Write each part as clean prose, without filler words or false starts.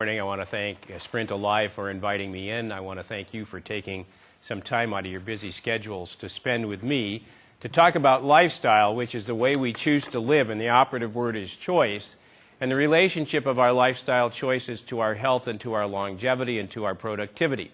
Morning. I want to thank Sprint Alive for inviting me in. I want to thank you for taking some time out of your busy schedules to spend with me to talk about lifestyle, which is the way we choose to live, and the operative word is choice, and the relationship of our lifestyle choices to our health and to our longevity and to our productivity.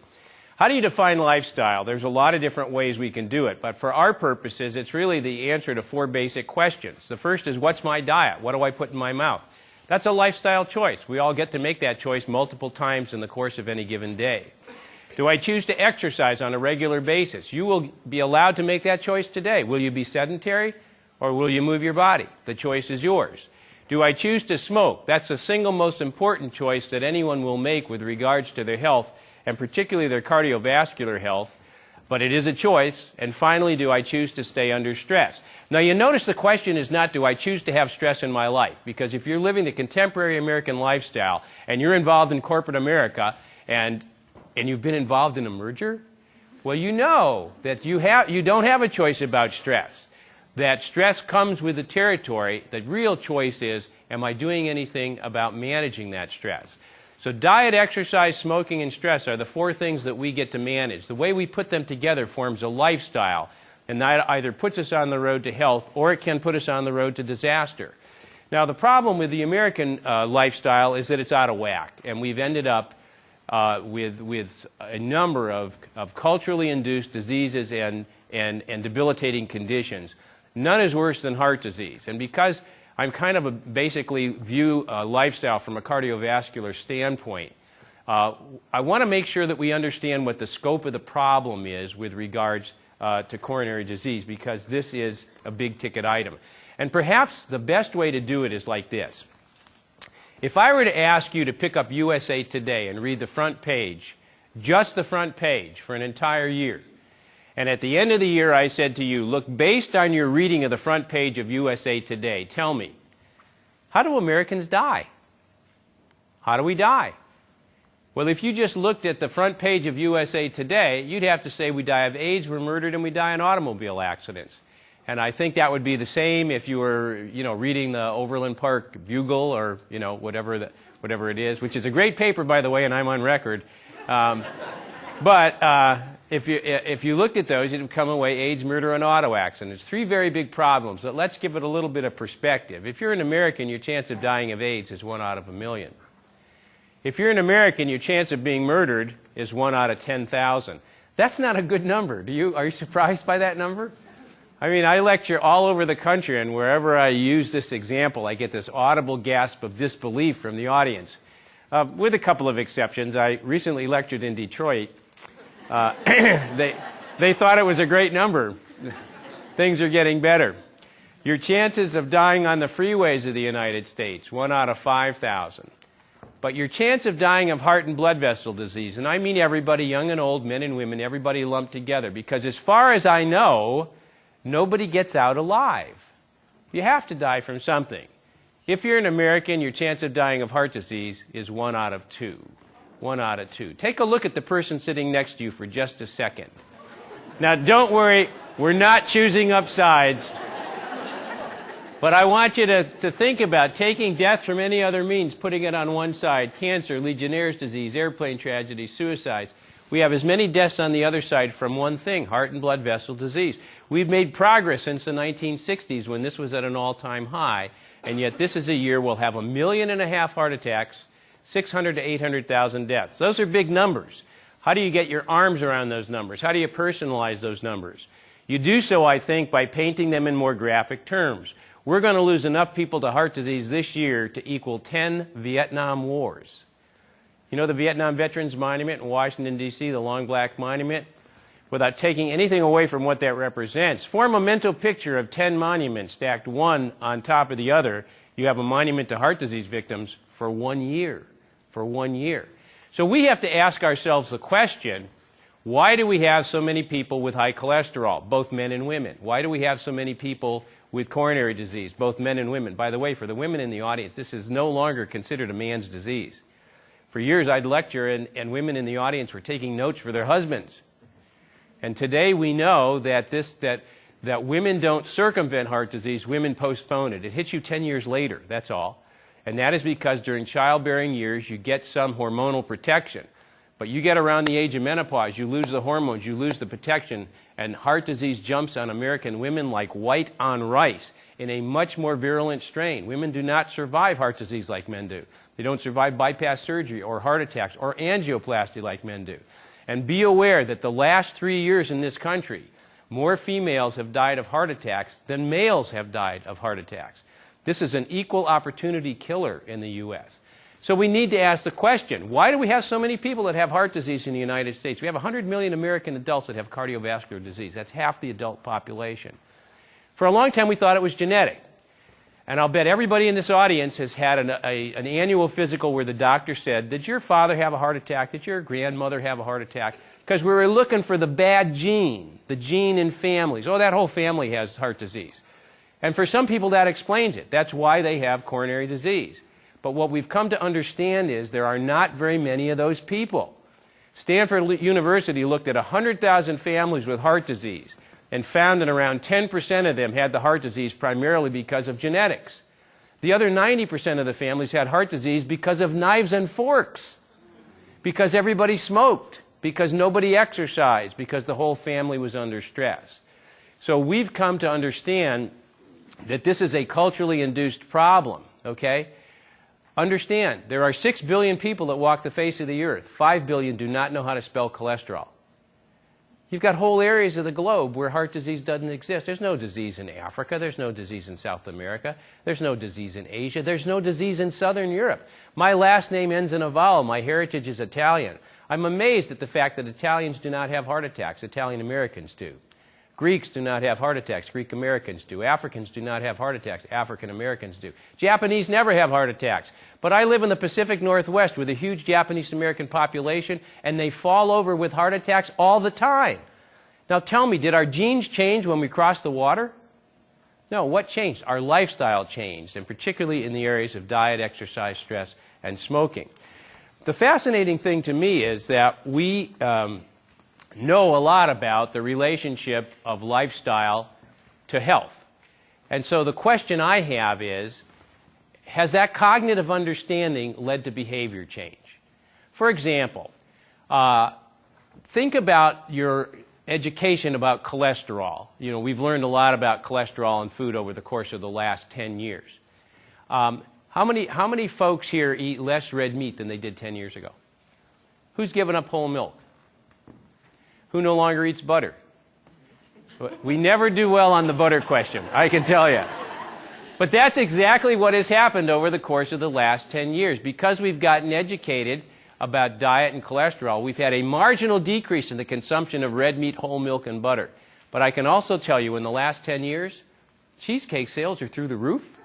How do you define lifestyle? There's a lot of different ways we can do it, but for our purposes, it's really the answer to four basic questions. The first is, what's my diet? What do I put in my mouth? That's a lifestyle choice. We all get to make that choice multiple times in the course of any given day. Do I choose to exercise on a regular basis? You will be allowed to make that choice today. Will you be sedentary or will you move your body? The choice is yours. Do I choose to smoke? That's the single most important choice that anyone will make with regards to their health, and particularly their cardiovascular health, but it is a choice. And finally, do I choose to stay under stress? Now, you notice the question is not, do I choose to have stress in my life? Because if you're living the contemporary American lifestyle and you're involved in corporate America and you've been involved in a merger, well, you know that you don't have a choice about stress. That stress comes with the territory. The real choice is, am I doing anything about managing that stress? So diet, exercise, smoking, and stress are the four things that we get to manage. The way we put them together forms a lifestyle, and that either puts us on the road to health or it can put us on the road to disaster. Now, the problem with the American lifestyle is that it's out of whack, and we've ended up with a number of culturally induced diseases and debilitating conditions. None is worse than heart disease. And because I'm kind of basically view lifestyle from a cardiovascular standpoint, I want to make sure that we understand what the scope of the problem is with regards to coronary disease, because this is a big ticket item. And perhaps the best way to do it is like this. If I were to ask you to pick up USA Today and read the front page, just the front page for an entire year, and at the end of the year I said to you, look, based on your reading of the front page of USA Today, tell me, how do Americans die? How do we die? Well, if you just looked at the front page of USA Today, you'd have to say we die of AIDS, we're murdered, and we die in automobile accidents. And I think that would be the same if you were, reading the Overland Park Bugle or, whatever it is, which is a great paper, by the way, and I'm on record. If you looked at those, you'd come away AIDS, murder, and auto accidents. Three very big problems, but let's give it a little bit of perspective. If you're an American, your chance of dying of AIDS is 1 out of 1,000,000. If you're an American, your chance of being murdered is 1 out of 10,000. That's not a good number. Are you surprised by that number? I mean, I lecture all over the country, and wherever I use this example, I get this audible gasp of disbelief from the audience, with a couple of exceptions. I recently lectured in Detroit. They thought it was a great number. Things are getting better. Your chances of dying on the freeways of the United States, 1 out of 5,000. But your chance of dying of heart and blood vessel disease, and I mean everybody, young and old, men and women, everybody lumped together, because as far as I know, nobody gets out alive. You have to die from something. If you're an American, your chance of dying of heart disease is 1 out of 2. 1 out of 2. Take a look at the person sitting next to you for just a second. Now, don't worry, we're not choosing up sides. But I want you to think about taking death from any other means, putting it on one side: cancer, Legionnaire's disease, airplane tragedy, suicides. We have as many deaths on the other side from one thing: heart and blood vessel disease. We've made progress since the 1960s, when this was at an all-time high, and yet this is a year we'll have 1.5 million heart attacks, 600,000 to 800,000 deaths. Those are big numbers. How do you get your arms around those numbers? How do you personalize those numbers? You do so, I think, by painting them in more graphic terms. We're going to lose enough people to heart disease this year to equal 10 Vietnam Wars. You know the Vietnam Veterans Monument in Washington, D.C., the long black monument? Without taking anything away from what that represents, form a mental picture of 10 monuments stacked one on top of the other. You have a monument to heart disease victims for 1 year. For 1 year. So we have to ask ourselves the question, why do we have so many people with high cholesterol, both men and women? Why do we have so many people with coronary disease, both men and women? By the way, for the women in the audience, this is no longer considered a man's disease. For years I'd lecture, and women in the audience were taking notes for their husbands. And today we know that women don't circumvent heart disease, women postpone it. It hits you 10 years later, that's all. And that is because during childbearing years, you get some hormonal protection. But you get around the age of menopause, you lose the hormones, you lose the protection, and heart disease jumps on American women like white on rice in a much more virulent strain. Women do not survive heart disease like men do. They don't survive bypass surgery or heart attacks or angioplasty like men do. And be aware that the last 3 years in this country, more females have died of heart attacks than males have died of heart attacks. This is an equal opportunity killer in the U.S. So we need to ask the question, why do we have so many people that have heart disease in the United States? We have 100 million American adults that have cardiovascular disease. That's half the adult population. For a long time, we thought it was genetic. And I'll bet everybody in this audience has had an annual physical where the doctor said, did your father have a heart attack? Did your grandmother have a heart attack? Because we were looking for the bad gene, the gene in families. Oh, that whole family has heart disease. And for some people, that explains it. That's why they have coronary disease. But what we've come to understand is there are not very many of those people. Stanford University looked at 100,000 families with heart disease and found that around 10% of them had the heart disease primarily because of genetics. The other 90% of the families had heart disease because of knives and forks, because everybody smoked, because nobody exercised, because the whole family was under stress. So we've come to understand that this is a culturally induced problem, okay? Understand, there are 6 billion people that walk the face of the earth. 5 billion do not know how to spell cholesterol. You've got whole areas of the globe where heart disease doesn't exist. There's no disease in Africa. There's no disease in South America. There's no disease in Asia. There's no disease in Southern Europe. My last name ends in a vowel. My heritage is Italian. I'm amazed at the fact that Italians do not have heart attacks. Italian Americans do. Greeks do not have heart attacks. Greek Americans do. Africans do not have heart attacks. African Americans do. Japanese never have heart attacks. But I live in the Pacific Northwest with a huge Japanese American population, and they fall over with heart attacks all the time. Now tell me, did our genes change when we crossed the water? No, what changed? Our lifestyle changed, and particularly in the areas of diet, exercise, stress, and smoking. The fascinating thing to me is that we know a lot about the relationship of lifestyle to health. And so the question I have is, has that cognitive understanding led to behavior change? For example, think about your education about cholesterol. You know, we've learned a lot about cholesterol in food over the course of the last 10 years. How many folks here eat less red meat than they did 10 years ago? Who's given up whole milk? Who no longer eats butter? We never do well on the butter question, I can tell you. But that's exactly what has happened over the course of the last 10 years. Because we've gotten educated about diet and cholesterol, we've had a marginal decrease in the consumption of red meat, whole milk, and butter. But I can also tell you in the last 10 years, cheesecake sales are through the roof.